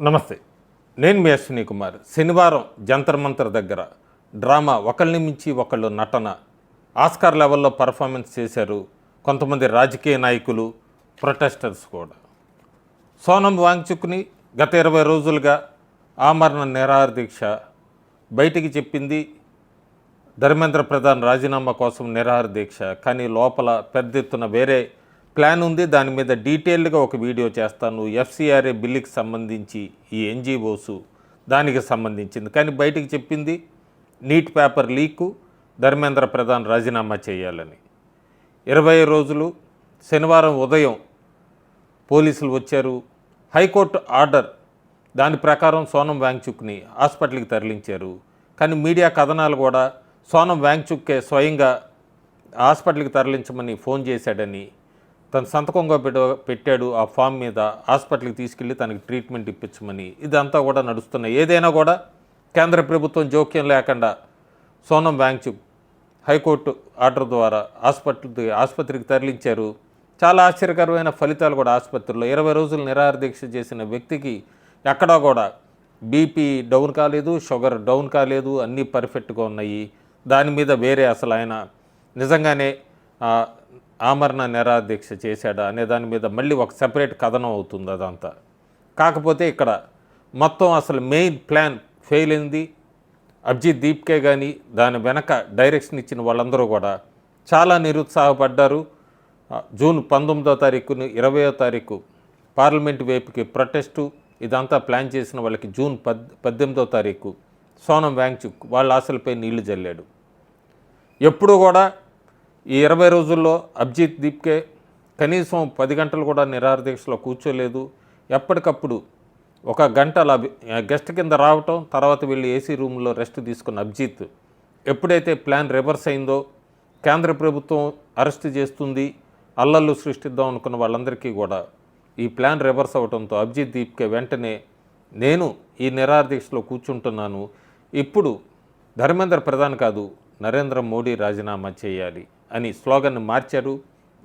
నమస్తే, నేను మీ అశ్విని కుమార్. శనివారం జంతర్ మంతర్ దగ్గర డ్రామా ఒకళ్ళని మించి ఒకళ్ళు నటన ఆస్కార్ లెవెల్లో పర్ఫార్మెన్స్ చేశారు కొంతమంది రాజకీయ నాయకులు, ప్రొటెస్టర్స్ కూడా. సోనం వాంగ్చుక్ని గత 20 రోజులుగా ఆమరణ నిరాహార దీక్ష బయటికి చెప్పింది ధర్మేంద్ర ప్రధాన్ రాజీనామా కోసం నిరాహార దీక్ష. కానీ లోపల పెద్ద ఎత్తున వేరే ప్లాన్ ఉంది. దాని మీద డీటెయిల్డ్గా ఒక వీడియో చేస్తాను. ఎఫ్సిఆర్ఏ బిల్లుకి సంబంధించి ఈ ఎన్జిఓస్ దానికి సంబంధించింది. కానీ బయటికి చెప్పింది neat paper leak, Dharmendra Pradhan రాజీనామా చేయాలని. 20 రోజులు శనివారం ఉదయం పోలీసులు వచ్చారు. హైకోర్టు ఆర్డర్ దాని ప్రకారం సోనం వాంగ్చుక్ని హాస్పిటల్కి తరలించారు. కానీ మీడియా కథనాలు కూడా సోనం వాంగ్చుక్కే స్వయంగా హాస్పిటల్కి తరలించమని ఫోన్ చేశాడని, తన సంతకంగా పెట్టాడు ఆ ఫామ్ మీద, హాస్పిటల్కి తీసుకెళ్ళి తనకి ట్రీట్మెంట్ ఇప్పించమని. ఇదంతా కూడా నడుస్తున్నాయి. ఏదైనా కూడా కేంద్ర ప్రభుత్వం జోక్యం లేకుండా సోనం వాంగ్చుక్ హైకోర్టు ఆర్డర్ ద్వారా ఆసుపత్రికి తరలించారు. చాలా ఆశ్చర్యకరమైన ఫలితాలు కూడా ఆసుపత్రిలో. 20 రోజులు నిరాహార దీక్ష చేసిన వ్యక్తికి ఎక్కడా కూడా బీపీ డౌన్ కాలేదు, షుగర్ డౌన్ కాలేదు, అన్నీ పర్ఫెక్ట్గా ఉన్నాయి. దాని మీద వేరే అసలు ఆయన నిజంగానే ఆమరణ నిరాహార దీక్ష చేశాడా అనే దాని మీద మళ్ళీ ఒక సెపరేట్ కథనం అవుతుంది అదంతా. కాకపోతే ఇక్కడ మొత్తం అసలు మెయిన్ ప్లాన్ ఫెయిల్ అయింది. అభిజిత్ దీప్కే కానీ దాని వెనక డైరెక్షన్ ఇచ్చిన వాళ్ళందరూ కూడా చాలా నిరుత్సాహపడ్డారు. జూన్ 19వ తారీఖును 20వ తారీఖు పార్లమెంటు వైపుకి ప్రొటెస్టు ఇదంతా ప్లాన్ చేసిన వాళ్ళకి జూన్ 18వ తారీఖు సోనం వాంగ్చుక్ వాళ్ళ ఆశలపై నీళ్లు జల్లాడు. ఎప్పుడూ కూడా ఈ 20 రోజుల్లో అభిజిత్ దీప్కే కనీసం 10 గంటలు కూడా నిరాహార దీక్షలో కూర్చోలేదు. ఎప్పటికప్పుడు ఒక గంట అలా గెస్ట్ కింద రావటం, తర్వాత వెళ్ళి ఏసీ రూమ్లో రెస్ట్ తీసుకున్న అభిజిత్ ఎప్పుడైతే ప్లాన్ రివర్స్ అయిందో, కేంద్ర ప్రభుత్వం అరెస్ట్ చేస్తుంది, అల్లర్లు సృష్టిద్దాం అనుకున్న వాళ్ళందరికీ కూడా ఈ ప్లాన్ రివర్స్ అవడంతో అభిజిత్ దీప్కే వెంటనే నేను ఈ నిరాహార దీక్షలో కూర్చుంటున్నాను, ఇప్పుడు ధర్మేంద్ర ప్రధాన్ కాదు నరేంద్ర మోడీ రాజీనామా చేయాలి అని స్లోగన్ మార్చారు.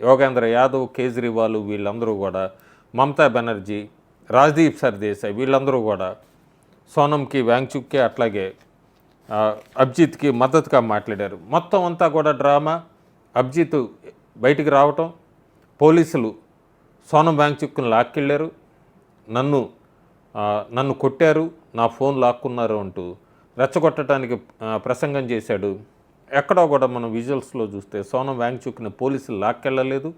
యోగేంద్ర యాదవ్, కేజ్రీవాల్ వీళ్ళందరూ కూడా, మమతా బెనర్జీ, రాజ్దీప్ సర్దేశాయ్ వీళ్ళందరూ కూడా సోనంకి, వాంగ్చుక్కి అట్లాగే అభిజిత్కి మద్దతుగా మాట్లాడారు. మొత్తం అంతా కూడా డ్రామా. అభిజిత్ బయటికి రావటం, పోలీసులు సోనం వాంగ్చుక్ని లాక్కెళ్ళారు, నన్ను కొట్టారు, నా ఫోన్ లాక్కున్నారు అంటూ రెచ్చగొట్టడానికి ప్రసంగం చేశాడు. ఎక్కడో కూడా మనం విజువల్స్లో చూస్తే సోనం వాంగ్చుక్ని పోలీసులు లాక్కెళ్ళలేదు,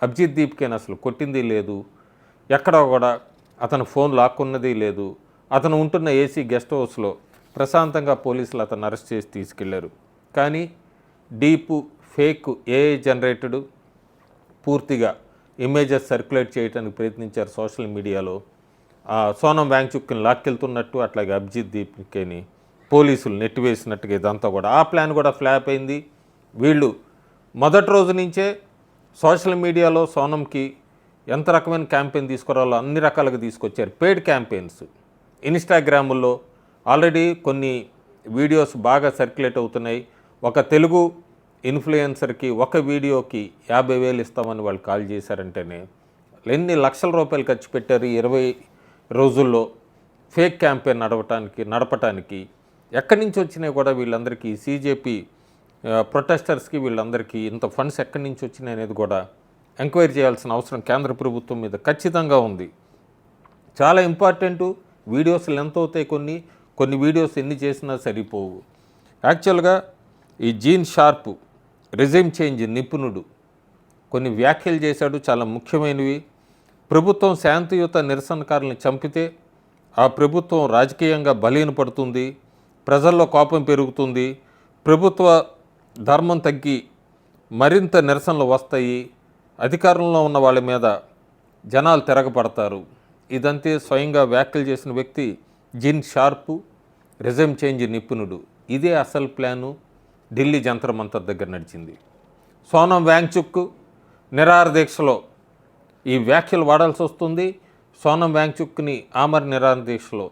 అభిజిత్ దీప్కేని అసలు కొట్టింది లేదు, ఎక్కడో కూడా అతను ఫోన్ లాక్కున్నది లేదు. అతను ఉంటున్న ఏసీ గెస్ట్ హౌస్లో ప్రశాంతంగా పోలీసులు అతను అరెస్ట్ చేసి తీసుకెళ్లారు. కానీ డీప్ ఫేక్ ఏఐ జనరేటెడ్ పూర్తిగా ఇమేజెస్ సర్క్యులేట్ చేయడానికి ప్రయత్నించారు సోషల్ మీడియాలో. సోనం వాంగ్చుక్ని లాక్కెళ్తున్నట్టు, అట్లాగే అభిజిత్ దీప్కేని పోలీసులు నెట్టివేసినట్టుగా ఇదంతా కూడా. ఆ ప్లాన్ కూడా ఫ్లాప్ అయింది. వీళ్ళు మొదటి రోజు నుంచే సోషల్ మీడియాలో సోనంకి ఎంత రకమైన క్యాంపెయిన్ తీసుకురావాలో అన్ని రకాలుగా తీసుకొచ్చారు. పెయిడ్ క్యాంపెయిన్స్ ఇన్స్టాగ్రాముల్లో ఆల్రెడీ కొన్ని వీడియోస్ బాగా సర్క్యులేట్ అవుతున్నాయి. ఒక తెలుగు ఇన్ఫ్లుయెన్సర్కి ఒక వీడియోకి 50,000 ఇస్తామని వాళ్ళు కాల్ చేశారంటేనే ఎన్ని లక్షల రూపాయలు ఖర్చు పెట్టారు 20 రోజుల్లో ఫేక్ క్యాంపెయిన్ నడపటానికి. ఎక్కడి నుంచి వచ్చినాయి కూడా వీళ్ళందరికీ, సీజేపీ ప్రొటెస్టర్స్కి వీళ్ళందరికీ ఇంత ఫండ్స్ ఎక్కడి నుంచి వచ్చినాయి అనేది కూడా ఎంక్వైరీ చేయాల్సిన అవసరం కేంద్ర ప్రభుత్వం మీద ఖచ్చితంగా ఉంది. చాలా ఇంపార్టెంటు. వీడియోస్ లెంత్ అవుతాయి, కొన్ని వీడియోస్ ఎన్ని చేసినా సరిపోవు. యాక్చువల్గా ఈ జీన్ షార్ప్ రెజ్యూమ్ చేంజ్ నిపుణుడు కొన్ని వ్యాఖ్యలు చేశాడు, చాలా ముఖ్యమైనవి. ప్రభుత్వం శాంతియుత నిరసనకారులను చంపితే ఆ ప్రభుత్వం రాజకీయంగా బలహీనపడుతుంది, ప్రజల్లో కోపం పెరుగుతుంది, ప్రభుత్వ ధర్మం తగ్గి మరింత నిరసనలు వస్తాయి, అధికారంలో ఉన్న వాళ్ళ మీద జనాలు తిరగబడతారు. ఇదంతే స్వయంగా వ్యాఖ్యలు చేసిన వ్యక్తి జీన్ షార్ప్, రెజ్యూమ్ చేంజ్ నిపుణుడు. ఇదే అసలు ప్లాను ఢిల్లీ జంతర్ మంతర్ దగ్గర నడిచింది. సోనం వాంగ్చుక్ నిరాహార దీక్షలో ఈ వ్యాఖ్యలు వాడాల్సి వస్తుంది. సోనం వాంగ్చుక్ని ఆమరణ నిరాహార దీక్షలో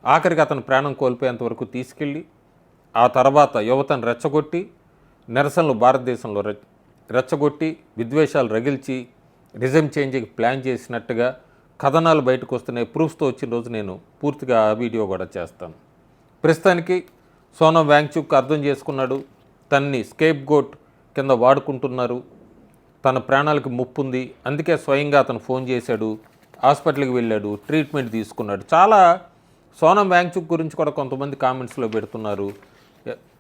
ఆఖరికి అతను ప్రాణం కోల్పోయేంత వరకు తీసుకెళ్ళి ఆ తర్వాత యువతను రెచ్చగొట్టి, నిరసనలు భారతదేశంలో రెచ్చగొట్టి, విద్వేషాలు రగిల్చి, రెజ్యూమ్ చేంజ్కి ప్లాన్ చేసినట్టుగా కథనాలు బయటకు వస్తున్నాయి. ప్రూఫ్స్తో వచ్చిన రోజు నేను పూర్తిగా ఆ వీడియో కూడా చేస్తాను. ప్రస్తుతానికి సోనం వాంగ్చుక్ అర్థం చేసుకున్నాడు, తన్ని స్కేప్ గోట్ కింద వాడుకుంటున్నారు, తన ప్రాణాలకు ముప్పు ఉంది, అందుకే స్వయంగా అతను ఫోన్ చేశాడు, హాస్పిటల్కి వెళ్ళాడు, ట్రీట్మెంట్ తీసుకున్నాడు. చాలా సోనం వాంగ్చుక్ గురించి కూడా కొంతమంది కామెంట్స్లో పెడుతున్నారు,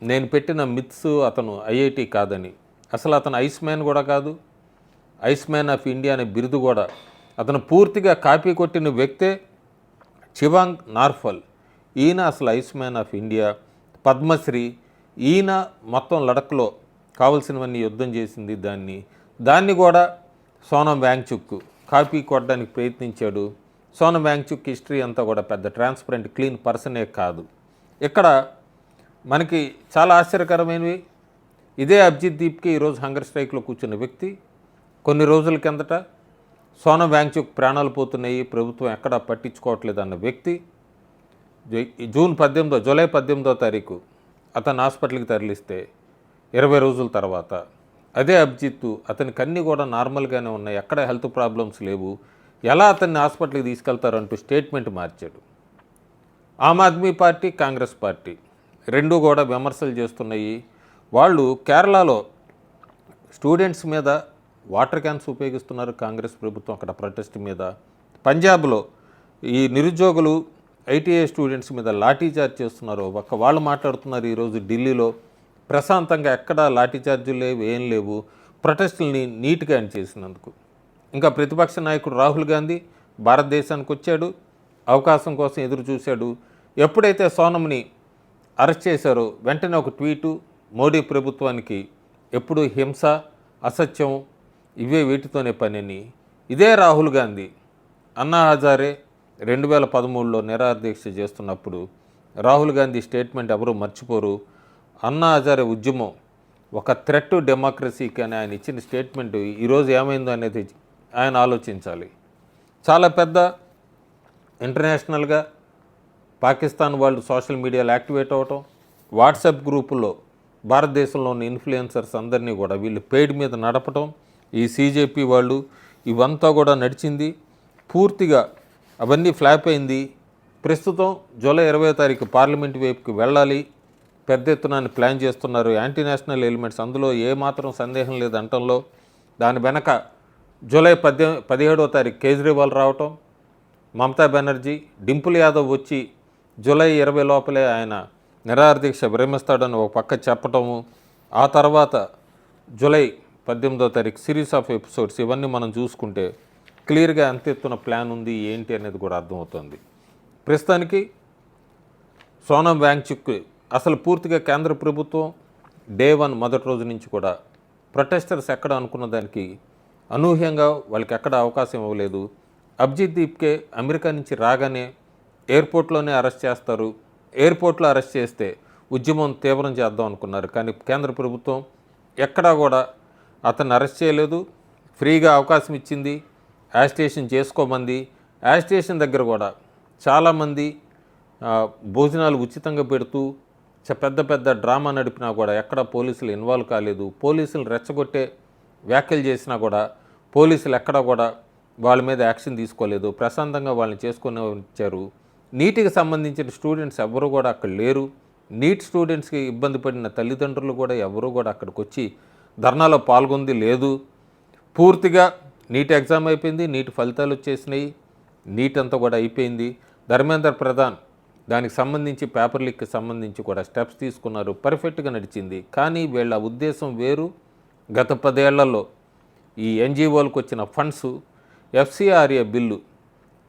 నేను పెట్టిన మిత్స్ అతను ఐఐటి కాదని. అసలు అతను ఐస్ మ్యాన్ కూడా కాదు, ఐస్ మ్యాన్ ఆఫ్ ఇండియా అనే బిరుదు కూడా అతను పూర్తిగా కాపీ కొట్టిన వ్యక్తే చివాంగ్ నార్ఫల్. ఈయన అసలు ice man of India, Padma Shri. ఈయన మొత్తం లడఖ్లో కావలసినవన్నీ యుద్ధం చేసింది. దాన్ని కూడా సోనం వాంగ్చుక్ కాపీ కొట్టడానికి ప్రయత్నించాడు. సోనం వాంగ్చుక్ హిస్టరీ అంతా కూడా పెద్ద ట్రాన్స్పరెంట్ క్లీన్ పర్సనే కాదు. ఇక్కడ మనకి చాలా ఆశ్చర్యకరమైనవి, ఇదే అభిజిత్ దీప్కి ఈరోజు హంగర్ స్ట్రైక్లో కూర్చున్న వ్యక్తి కొన్ని రోజుల కిందట సోనం వాంగ్చుక్ ప్రాణాలు పోతున్నాయి, ప్రభుత్వం ఎక్కడా పట్టించుకోవట్లేదు అన్న వ్యక్తి జూలై 18వ తారీఖు అతను హాస్పిటల్కి తరలిస్తే 20 రోజుల తర్వాత అదే అభిజిత్ అతనికి అన్నీ కూడా నార్మల్గానే ఉన్నాయి, ఎక్కడ హెల్త్ ప్రాబ్లమ్స్ లేవు, ఎలా అతన్ని హాస్పిటల్కి తీసుకెళ్తారంటూ స్టేట్మెంట్ మార్చాడు. ఆమ్ ఆద్మీ పార్టీ, కాంగ్రెస్ పార్టీ రెండూ కూడా విమర్శలు చేస్తున్నాయి. వాళ్ళు కేరళలో స్టూడెంట్స్ మీద వాటర్ క్యాన్స్ ఉపయోగిస్తున్నారు కాంగ్రెస్ ప్రభుత్వం అక్కడ ప్రొటెస్ట్ మీద. పంజాబ్లో ఈ నిరుద్యోగులు ఐటీఐ స్టూడెంట్స్ మీద లాఠీచార్జ్ చేస్తున్నారు. వాళ్ళు మాట్లాడుతున్నారు, ఈరోజు ఢిల్లీలో ప్రశాంతంగా ఎక్కడా లాఠీచార్జీలు లేవు, ఏం లేవు, ప్రొటెస్టుల్ని నీట్గా చేసినందుకు. ఇంకా ప్రతిపక్ష నాయకుడు రాహుల్ గాంధీ భారతదేశానికి వచ్చాడు, అవకాశం కోసం ఎదురు చూశాడు. ఎప్పుడైతే సోనంని అరెస్ట్ చేశారో వెంటనే ఒక ట్వీటు, మోడీ ప్రభుత్వానికి ఎప్పుడు హింస, అసత్యం ఇవే వీటితోనే పనిని. ఇదే రాహుల్ గాంధీ అన్నా హజారే 2013లో నిరాదీక్ష చేస్తున్నప్పుడు రాహుల్ గాంధీ స్టేట్మెంట్ ఎవరూ మర్చిపోరు. అన్నా హజారే ఉద్యమం ఒక థ్రెట్ డెమోక్రసీకి అని ఆయన ఇచ్చిన స్టేట్మెంట్ ఈరోజు ఏమైందో అనేది ఆయన ఆలోచించాలి. చాలా పెద్ద ఇంటర్నేషనల్గా పాకిస్తాన్ వాళ్ళు సోషల్ మీడియాలో యాక్టివేట్ అవ్వటం, వాట్సాప్ గ్రూపుల్లో భారతదేశంలోని ఇన్ఫ్లుయెన్సర్స్ అందరినీ కూడా వీళ్ళు పెయిడ్ మీద నడపటం, ఈ సీజేపీ వాళ్ళు ఇవంతా కూడా నడిచింది. పూర్తిగా అవన్నీ ఫ్లాప్ అయింది. ప్రస్తుతం జూలై 20వ తారీఖు పార్లమెంట్ వైపుకి వెళ్ళాలి, పెద్ద ఎత్తున ప్లాన్ చేస్తున్నారు యాంటీ నేషనల్ ఎలిమెంట్స్, అందులో ఏమాత్రం సందేహం లేదు అంటంలో. దాని వెనక జూలై 17వ తారీఖు కేజ్రీవాల్ రావటం, మమతా బెనర్జీ, డింపుల్ యాదవ్ వచ్చి జూలై 20 లోపలే ఆయన నిరాదీక్ష విరమిస్తాడని ఒక పక్క చెప్పటము, ఆ తర్వాత జూలై 18వ తారీఖు సిరీస్ ఆఫ్ ఎపిసోడ్స్, ఇవన్నీ మనం చూసుకుంటే క్లియర్గా ఎంత ఎత్తున ప్లాన్ ఉంది ఏంటి అనేది కూడా అర్థమవుతుంది. ప్రస్తుతానికి సోనం వాంగ్చుక్ అసలు పూర్తిగా కేంద్ర ప్రభుత్వం డే 1 మొదటి రోజు నుంచి కూడా ప్రొటెస్టర్స్ ఎక్కడ అనుకున్న దానికి అనూహ్యంగా వాళ్ళకి ఎక్కడ అవకాశం ఇవ్వలేదు. అభిజిత్ దీప్కే అమెరికా నుంచి రాగానే ఎయిర్పోర్ట్లోనే అరెస్ట్ చేస్తారు, ఎయిర్పోర్ట్లో అరెస్ట్ చేస్తే ఉద్యమం తీవ్రం చేద్దాం అనుకున్నారు. కానీ కేంద్ర ప్రభుత్వం ఎక్కడా కూడా అతన్ని అరెస్ట్ చేయలేదు, ఫ్రీగా అవకాశం ఇచ్చింది, యాజిటేషన్ చేసుకోమంది. యాజిటేషన్ దగ్గర కూడా చాలామంది భోజనాలు ఉచితంగా పెడుతూ పెద్ద పెద్ద డ్రామా నడిపినా కూడా ఎక్కడ పోలీసులు ఇన్వాల్వ్ కాలేదు. పోలీసులు రెచ్చగొట్టే వ్యాఖ్యలు చేసినా కూడా పోలీసులు ఎక్కడా కూడా వాళ్ళ మీద యాక్షన్ తీసుకోలేదు, ప్రశాంతంగా వాళ్ళని చేసుకుని వచ్చారు. నీటికి సంబంధించిన స్టూడెంట్స్ ఎవరు కూడా అక్కడ లేరు. నీట్ స్టూడెంట్స్కి ఇబ్బంది పడిన తల్లిదండ్రులు కూడా ఎవరు కూడా అక్కడికి వచ్చి ధర్నాలో పాల్గొంది లేదు. పూర్తిగా నీట్ ఎగ్జామ్ అయిపోయింది, నీట్ ఫలితాలు వచ్చేసినాయి, నీట్ అంతా కూడా అయిపోయింది. ధర్మేంద్ర ప్రధాన్ దానికి సంబంధించి పేపర్ లీక్కి సంబంధించి కూడా స్టెప్స్ తీసుకున్నారు, పర్ఫెక్ట్గా నడిచింది. కానీ వీళ్ళ ఉద్దేశం వేరు. గత 10 ఏళ్లలో ఈ ఎన్జిఓలకు వచ్చిన funds, FCRA bill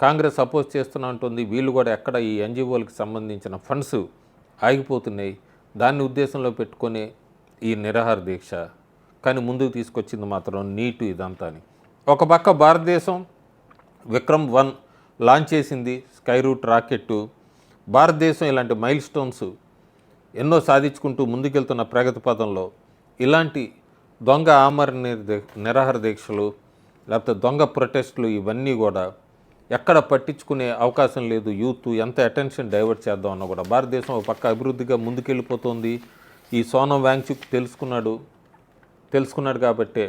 Congress oppose చేస్తున్నా ఉంటుంది, వీళ్ళు కూడా ఎక్కడ ఈ ఎన్జిఓలకు సంబంధించిన ఫండ్స్ ఆగిపోతున్నాయి, దాన్ని ఉద్దేశంలో పెట్టుకొని ఈ నిరాహార దీక్ష. కానీ ముందుకు తీసుకొచ్చింది మాత్రం నీటు ఇదంతా అని. ఒక పక్క భారతదేశం విక్రమ్ 1 లాంచ్ చేసింది, స్కై రూట్ రాకెట్టు. భారతదేశం ఇలాంటి మైల్ స్టోన్స్ ఎన్నో సాధించుకుంటూ ముందుకెళ్తున్న ప్రగతి పథంలో ఇలాంటి దొంగ నిరాహార దీక్షలు లేకపోతే దొంగ ప్రొటెస్టులు ఇవన్నీ కూడా ఎక్కడ పట్టించుకునే అవకాశం లేదు. యూత్ ఎంత అటెన్షన్ డైవర్ట్ చేద్దామన్నా కూడా భారతదేశం ఒక పక్క అభివృద్ధిగా ముందుకెళ్ళిపోతుంది. ఈ సోనం వాంగ్చుక్ తెలుసుకున్నాడు కాబట్టే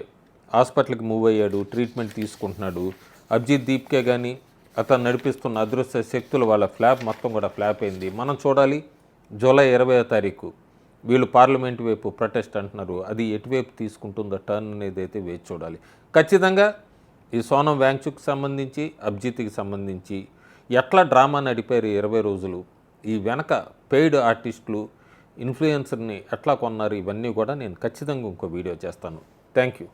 హాస్పిటల్కి మూవ్ అయ్యాడు, ట్రీట్మెంట్ తీసుకుంటున్నాడు. అభిజిత్ దీప్కే కానీ అతను నడిపిస్తున్న అదృశ్య శక్తులు వాళ్ళ ఫ్లాప్ మొత్తం కూడా ఫ్లాప్ అయింది. మనం చూడాలి జూలై 20వ తారీఖు వీళ్ళు పార్లమెంట్ వైపు ప్రొటెస్ట్ అంటున్నారు. అది ఎటువైపు తీసుకుంటుందో టర్న్ అనేది అయితే వేచి చూడాలి. ఖచ్చితంగా ఈ సోనం వాంగ్చుక్ సంబంధించి అభిజిత్కి సంబంధించి ఎట్లా డ్రామా నడిపారు 20 రోజులు, ఈ వెనక పెయిడ్ ఆర్టిస్టులు ఇన్ఫ్లుయెన్సర్ని ఎట్లా కొన్నారు, ఇవన్నీ కూడా నేను ఖచ్చితంగా ఇంకో వీడియో చేస్తాను. Thank you.